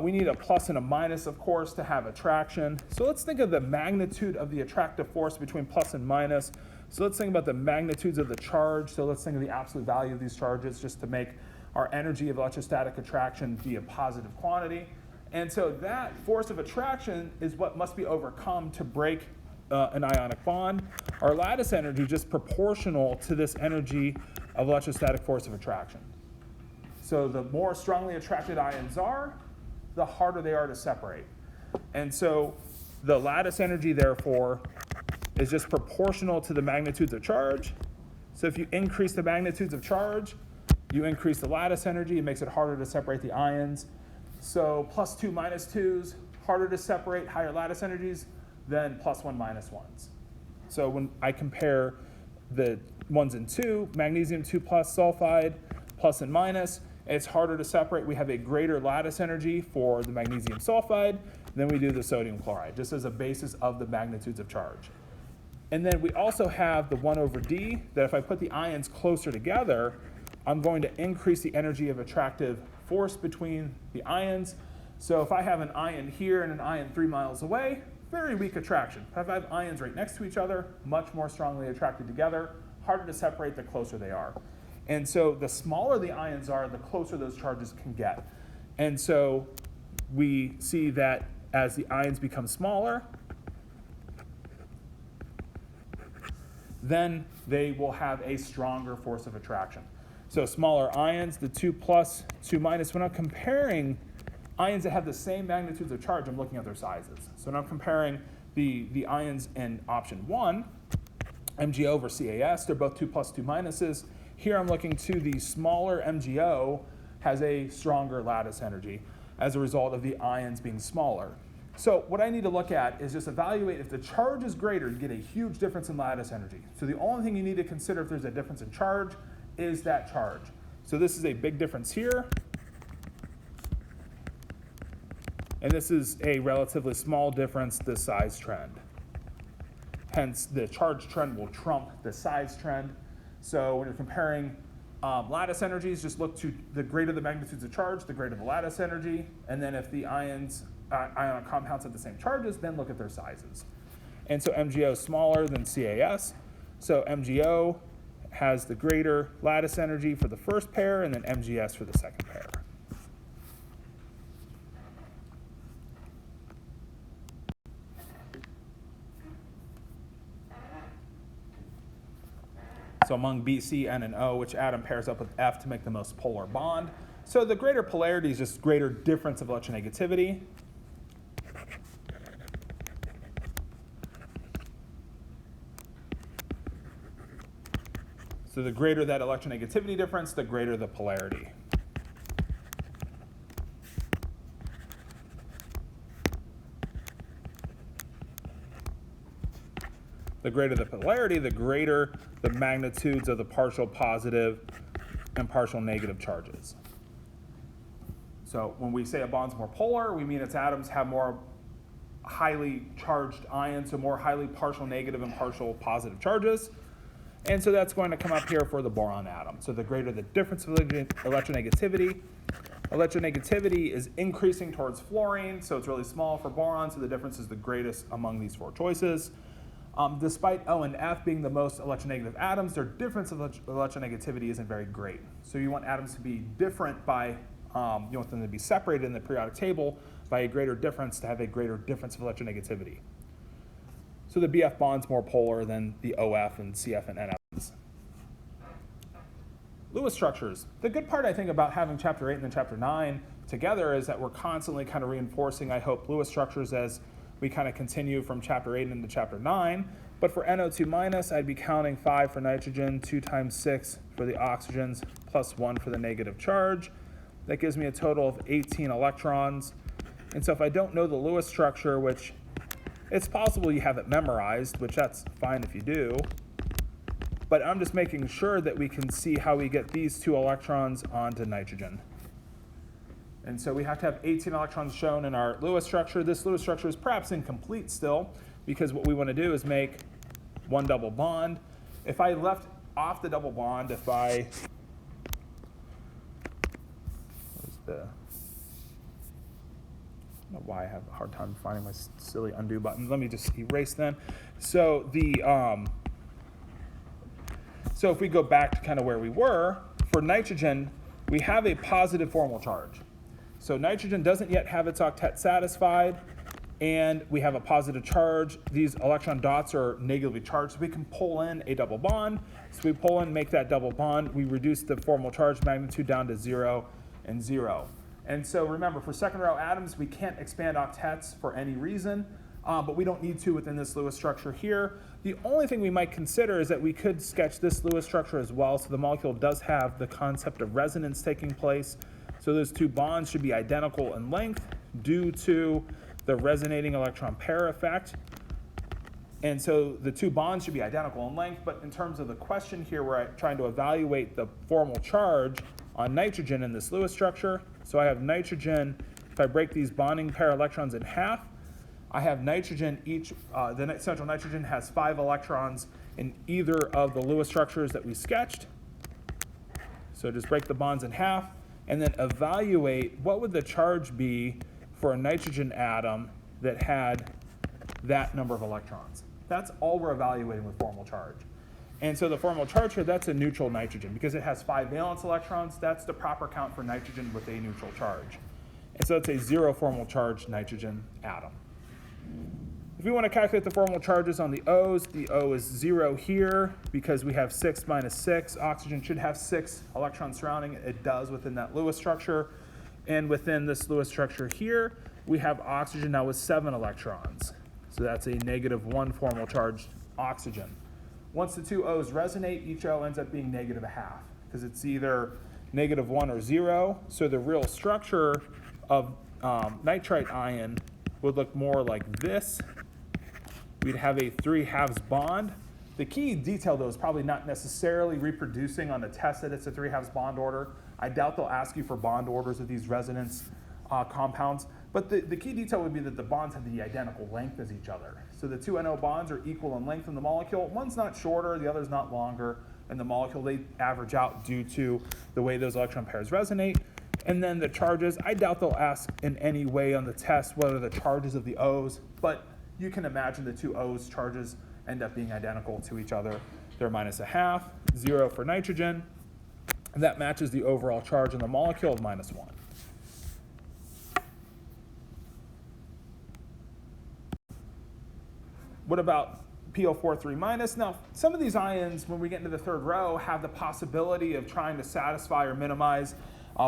We need a plus and a minus, of course, to have attraction. So let's think of the magnitude of the attractive force between plus and minus. So let's think about the magnitudes of the charge. So let's think of the absolute value of these charges just to make our energy of electrostatic attraction be a positive quantity. And so that force of attraction is what must be overcome to break an ionic bond. Our lattice energy is just proportional to this energy of electrostatic force of attraction. So the more strongly attracted ions are, the harder they are to separate. And so the lattice energy, therefore, is just proportional to the magnitudes of charge. So if you increase the magnitudes of charge, you increase the lattice energy. It makes it harder to separate the ions. So plus 2 minus 2s, harder to separate, higher lattice energies than plus 1 minus 1s. So when I compare the 1s and 2, magnesium 2 plus sulfide, plus and minus, it's harder to separate. We have a greater lattice energy for the magnesium sulfide than we do the sodium chloride, just as a basis of the magnitudes of charge. And then we also have the 1 over d, that if I put the ions closer together, I'm going to increase the energy of attractive force between the ions. So if I have an ion here and an ion 3 miles away, very weak attraction. If I have ions right next to each other, much more strongly attracted together, harder to separate the closer they are. And so the smaller the ions are, the closer those charges can get. And so we see that as the ions become smaller, then they will have a stronger force of attraction. So smaller ions, the 2 plus, 2 minus. When I'm comparing ions that have the same magnitudes of charge, I'm looking at their sizes. So when I'm comparing the ions in option 1, MgO over CAS, they're both 2 plus, 2 minuses. Here I'm looking to the smaller MgO has a stronger lattice energy as a result of the ions being smaller. So what I need to look at is just evaluate if the charge is greater, you get a huge difference in lattice energy. So the only thing you need to consider if there's a difference in charge is that charge. So this is a big difference here. And this is a relatively small difference, the size trend. Hence, the charge trend will trump the size trend. So when you're comparing lattice energies, just look to the greater the magnitudes of charge, the greater the lattice energy. And then if the ionic compounds have the same charges, then look at their sizes. And so MgO is smaller than CAS. So MgO has the greater lattice energy for the first pair, and then MgS for the second pair. So among B, C, N, and O, which atom pairs up with F to make the most polar bond? So the greater polarity is just greater difference of electronegativity. So the greater that electronegativity difference, the greater the polarity. The greater the polarity, the greater the magnitudes of the partial positive and partial negative charges. So when we say a bond's more polar, we mean its atoms have more highly charged ions, so more highly partial negative and partial positive charges. And so that's going to come up here for the boron atom. So the greater the difference of electronegativity is increasing towards fluorine, so it's really small for boron, so the difference is the greatest among these four choices. Despite O and F being the most electronegative atoms, their difference of electronegativity isn't very great. So you want atoms to be different by, you want them to be separated in the periodic table by a greater difference to have a greater difference of electronegativity. So the BF bond's more polar than the OF and CF and NF. Lewis structures. The good part, I think, about having Chapter 8 and then Chapter 9 together is that we're constantly kind of reinforcing, I hope, Lewis structures as we kind of continue from Chapter 8 into Chapter 9. But for NO2 minus, I'd be counting 5 for nitrogen, 2 times 6 for the oxygens, plus 1 for the negative charge. That gives me a total of 18 electrons. And so if I don't know the Lewis structure, which it's possible you have it memorized, which that's fine if you do, but I'm just making sure that we can see how we get these 2 electrons onto nitrogen. And so we have to have 18 electrons shown in our Lewis structure. This Lewis structure is perhaps incomplete still, because what we want to do is make one double bond. If I left off the double bond, I don't know why I have a hard time finding my silly undo button. Let me just erase then. So so if we go back to kind of where we were, for nitrogen, we have a positive formal charge. So nitrogen doesn't yet have its octet satisfied, and we have a positive charge. These electron dots are negatively charged, so we can pull in a double bond. So we pull in, make that double bond. We reduce the formal charge magnitude down to 0 and 0. And so remember, for second row atoms, we can't expand octets for any reason, but we don't need to within this Lewis structure here. The only thing we might consider is that we could sketch this Lewis structure as well, so the molecule does have the concept of resonance taking place. So those 2 bonds should be identical in length due to the resonating electron pair effect. And so the 2 bonds should be identical in length, but in terms of the question here, we're trying to evaluate the formal charge on nitrogen in this Lewis structure. So I have nitrogen, if I break these bonding pair electrons in half, I have nitrogen the central nitrogen has 5 electrons in either of the Lewis structures that we sketched. So just break the bonds in half, and then evaluate what would the charge be for a nitrogen atom that had that number of electrons. That's all we're evaluating with formal charge. And so the formal charge here, that's a neutral nitrogen. Because it has 5 valence electrons, that's the proper count for nitrogen with a neutral charge. And so it's a 0 formal charge nitrogen atom. If we want to calculate the formal charges on the O's, the O is 0 here because we have 6 minus 6. Oxygen should have 6 electrons surrounding it. It does within that Lewis structure. And within this Lewis structure here, we have oxygen now with 7 electrons. So that's a -1 formal charged oxygen. Once the 2 O's resonate, each O ends up being -0.5 because it's either -1 or 0. So the real structure of nitrite ion would look more like this. We'd have a 3/2 bond. The key detail, though, is probably not necessarily reproducing on the test that it's a 3/2 bond order. I doubt they'll ask you for bond orders of these resonance compounds. But the key detail would be that the bonds have the identical length as each other. So the 2 NO bonds are equal in length in the molecule. One's not shorter, the other's not longer. In the molecule, they average out due to the way those electron pairs resonate. And then the charges, I doubt they'll ask in any way on the test what are the charges of the O's, but you can imagine the 2 O's charges end up being identical to each other. They're -0.5, 0 for nitrogen, and that matches the overall charge in the molecule of -1. What about PO43 minus? Now, some of these ions, when we get into the 3rd row, have the possibility of trying to satisfy or minimize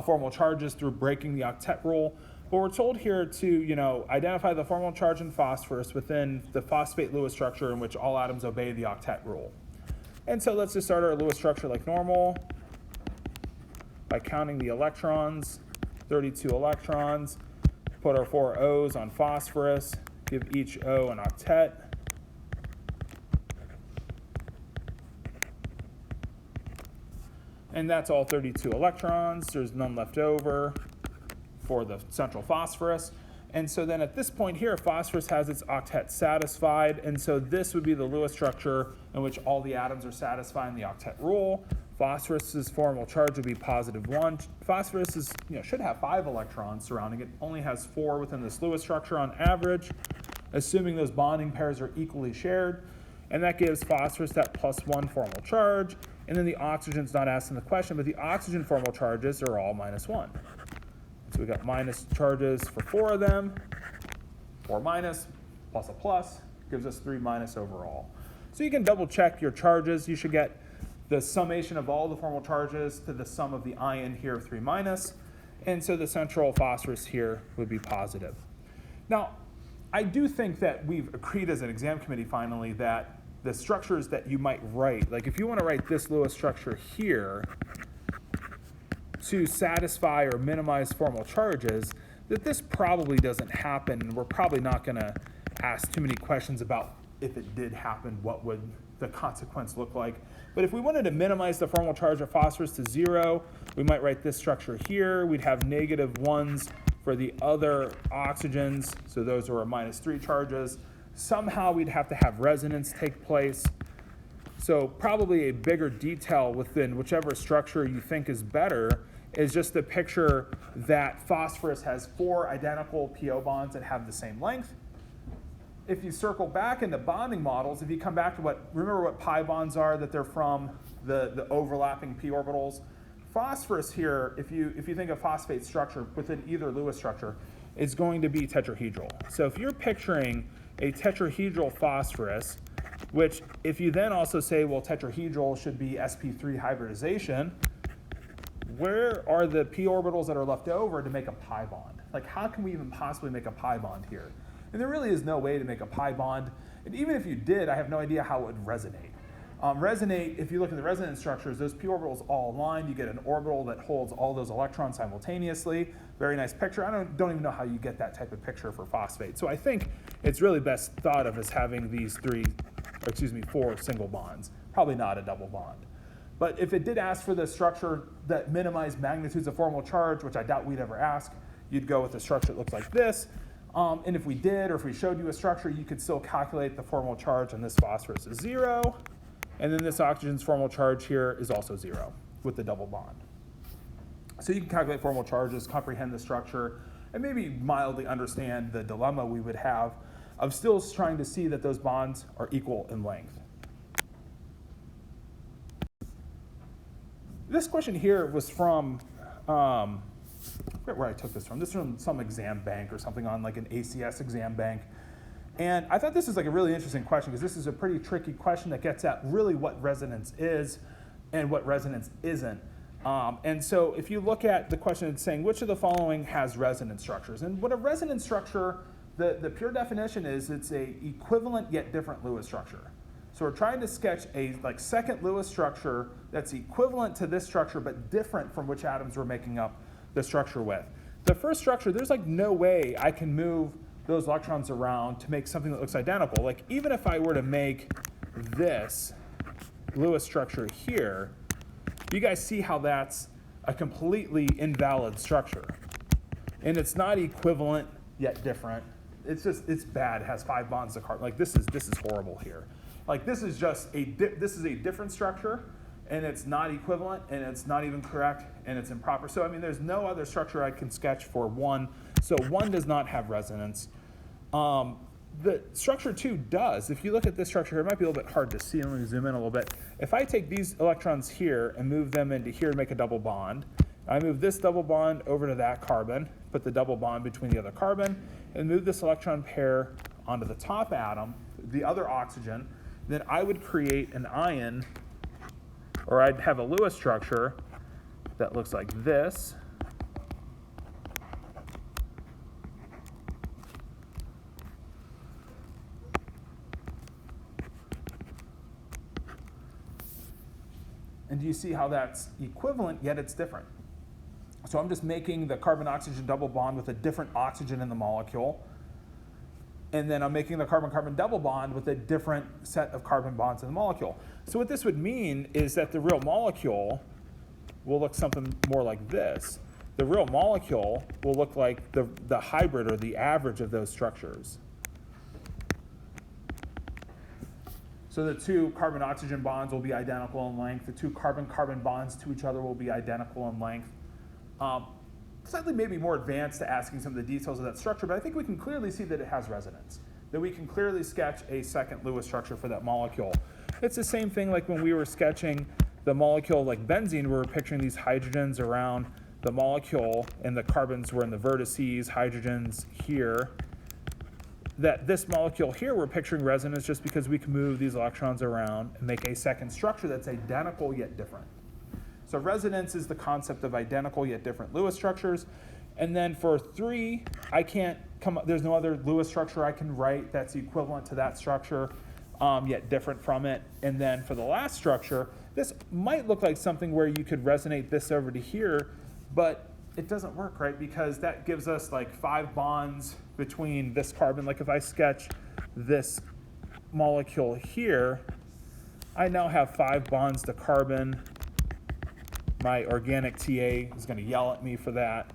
formal charges through breaking the octet rule. But we're told here to, identify the formal charge in phosphorus within the phosphate Lewis structure in which all atoms obey the octet rule. And so let's just start our Lewis structure like normal by counting the electrons, 32 electrons, put our 4 O's on phosphorus, give each O an octet. And that's all 32 electrons. There's none left over for the central phosphorus. And so then at this point here, phosphorus has its octet satisfied. And so this would be the Lewis structure in which all the atoms are satisfying the octet rule. Phosphorus's formal charge would be +1. Phosphorus is, should have 5 electrons surrounding it. Only has 4 within this Lewis structure on average, assuming those bonding pairs are equally shared. And that gives phosphorus that +1 formal charge. And then the oxygen's not asked in the question, but the oxygen formal charges are all -1. So we got minus charges for 4 of them, 4 minus, plus a plus, gives us 3 minus overall. So you can double check your charges. You should get the summation of all the formal charges to the sum of the ion here of 3 minus. And so the central phosphorus here would be positive. Now, I do think that we've agreed as an exam committee finally that the structures that you might write, like if you want to write this Lewis structure here to satisfy or minimize formal charges, that this probably doesn't happen, and we're probably not going to ask too many questions about if it did happen, what would the consequence look like. But if we wanted to minimize the formal charge of phosphorus to 0, we might write this structure here. We'd have -1s for the other oxygens, so those are our -3 charges. Somehow we'd have to have resonance take place. So probably a bigger detail within whichever structure you think is better is just to picture that phosphorus has 4 identical PO bonds that have the same length. If you circle back into bonding models, if you come back to remember what pi bonds are, that they're from the overlapping p orbitals. Phosphorus here, if you think of phosphate structure within either Lewis structure, is going to be tetrahedral. So if you're picturing a tetrahedral phosphorus, which if you then also say, well, tetrahedral should be sp3 hybridization, where are the p orbitals that are left over to make a pi bond? Like, how can we even possibly make a pi bond here? And there really is no way to make a pi bond. And even if you did, I have no idea how it would resonate. Resonate, if you look at the resonance structures, those p orbitals all align. You get an orbital that holds all those electrons simultaneously. Very nice picture. I don't even know how you get that type of picture for phosphate. So I think it's really best thought of as having these 4 single bonds, probably not a double bond. But if it did ask for the structure that minimized magnitudes of formal charge, which I doubt we'd ever ask, you'd go with a structure that looks like this. And if we did, or if we showed you a structure, you could still calculate the formal charge on this phosphorus is 0. And then this oxygen's formal charge here is also 0 with the double bond. So you can calculate formal charges, comprehend the structure, and maybe mildly understand the dilemma we would have of still trying to see that those bonds are equal in length. This question here was from, I forget where I took this from. This is from some exam bank or something on like an ACS exam bank. And I thought this is like a really interesting question because this is a pretty tricky question that gets at really what resonance is and what resonance isn't. And so if you look at the question, it's saying which of the following has resonance structures? And what a resonance structure, the pure definition is it's a equivalent yet different Lewis structure. So we're trying to sketch a second Lewis structure that's equivalent to this structure but different from which atoms we're making up the structure with. The first structure, there's no way I can move those electrons around to make something that looks identical. Like even if I were to make this Lewis structure here, you guys see how that's a completely invalid structure. And it's not equivalent yet different. It's bad. It has 5 bonds to carbon. Like this is horrible here. Like this is a different structure, and it's not equivalent, and it's not even correct, and it's improper. So I mean, there's no other structure I can sketch for 1. So 1 does not have resonance. The structure 2 does. If you look at this structure here, it might be a little bit hard to see. Let me zoom in a little bit. If I take these electrons here and move them into here to make a double bond, I move this double bond over to that carbon, put the double bond between the other carbon, and move this electron pair onto the top atom, the other oxygen, then I would create an ion, or I'd have a Lewis structure that looks like this. And do you see how that's equivalent, yet it's different? So I'm just making the carbon-oxygen double bond with a different oxygen in the molecule. And then I'm making the carbon-carbon double bond with a different set of carbon bonds in the molecule. So what this would mean is that the real molecule will look something more like this. The real molecule will look like the hybrid or the average of those structures. So the two carbon-oxygen bonds will be identical in length. The two carbon-carbon bonds to each other will be identical in length. Slightly maybe more advanced to asking some of the details of that structure, but I think we can clearly see that it has resonance, that we can clearly sketch a second Lewis structure for that molecule. It's the same thing like when we were sketching the molecule like benzene, we were picturing these hydrogens around the molecule, and the carbons were in the vertices, hydrogens here. That this molecule here, we're picturing resonance just because we can move these electrons around and make a second structure that's identical yet different. So resonance is the concept of identical yet different Lewis structures. And then for 3, I can't come up, there's no other Lewis structure I can write that's equivalent to that structure, yet different from it. And then for the last structure, this might look like something where you could resonate this over to here, but it doesn't work, right? Because that gives us like 5 bonds between this carbon. Like if I sketch this molecule here, I now have 5 bonds to carbon. My organic TA is going to yell at me for that.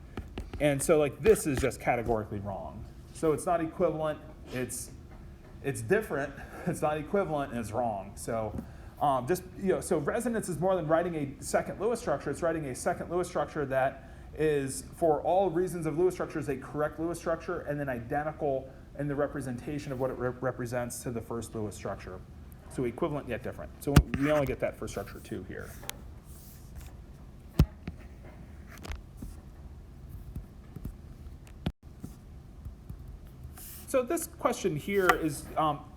And so like this is just categorically wrong. So it's not equivalent, it's different, it's not equivalent, and it's wrong. So so resonance is more than writing a second Lewis structure. It's writing a second Lewis structure that is, for all reasons of Lewis structure, is a correct Lewis structure and then identical in the representation of what it represents to the first Lewis structure. So equivalent yet different. So we only get that for structure 2 here. So this question here is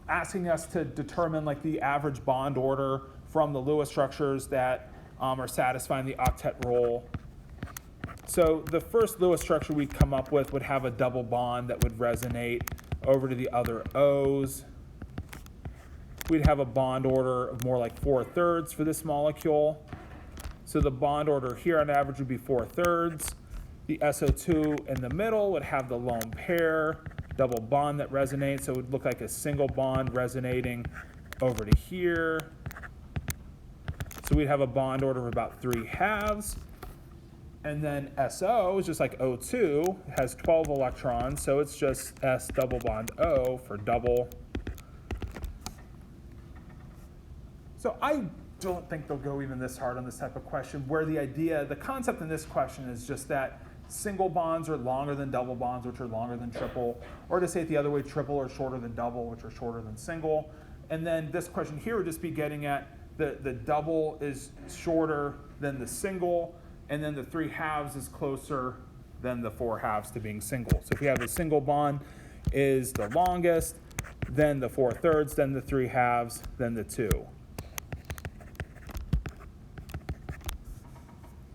asking us to determine like the average bond order from the Lewis structures that are satisfying the octet rule. So the first Lewis structure we come up with would have a double bond that would resonate over to the other O's. We'd have a bond order of more like 4/3 for this molecule. So the bond order here on average would be 4/3. The SO2 in the middle would have the lone pair double bond that resonates, so it would look like a single bond resonating over to here. So we'd have a bond order of about 3/2. And then SO is just like O2, it has 12 electrons, so it's just S double bond O for double. So I don't think they'll go even this hard on this type of question, where the concept in this question is just that single bonds are longer than double bonds, which are longer than triple, or to say it the other way, triple are shorter than double, which are shorter than single. And then this question here would just be getting at the double is shorter than the single, and then the 3/2 is closer than the 4/2 to being single. So if we have the single bond is the longest, then the 4/3, then the 3/2, then the 2.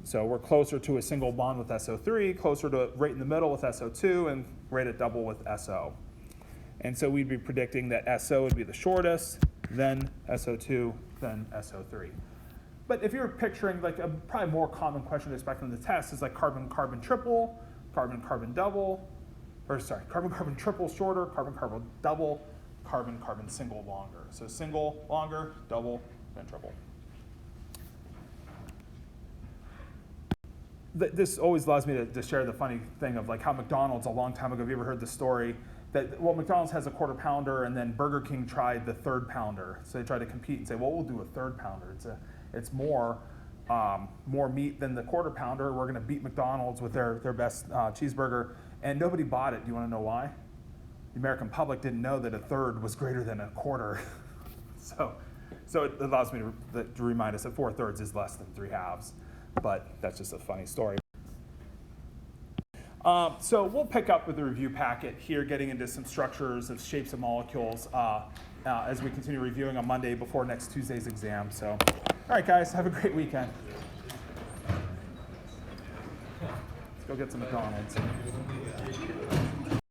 So we're closer to a single bond with SO3, closer to right in the middle with SO2, and right at double with SO. And so we'd be predicting that SO would be the shortest, then SO2, then SO3. But if you're picturing like a probably more common question to expect from the test is like carbon-carbon triple, carbon-carbon double, or sorry, carbon-carbon triple shorter, carbon-carbon double, carbon-carbon single longer. So single longer, double, then triple. This always allows me to share the funny thing of like how McDonald's a long time ago, have you ever heard the story that, well, McDonald's has a quarter pounder and then Burger King tried the third pounder. So they tried to compete and say, well, we'll do a third pounder. It's more meat than the quarter pounder. We're gonna beat McDonald's with their best cheeseburger. And nobody bought it. Do you wanna know why? The American public didn't know that a third was greater than a quarter. So it allows me to remind us that 4/3 is less than 3/2. But that's just a funny story. So we'll pick up with the review packet here, getting into some structures of shapes of molecules as we continue reviewing on Monday before next Tuesday's exam. So, all right, guys, have a great weekend. Let's go get some McDonald's.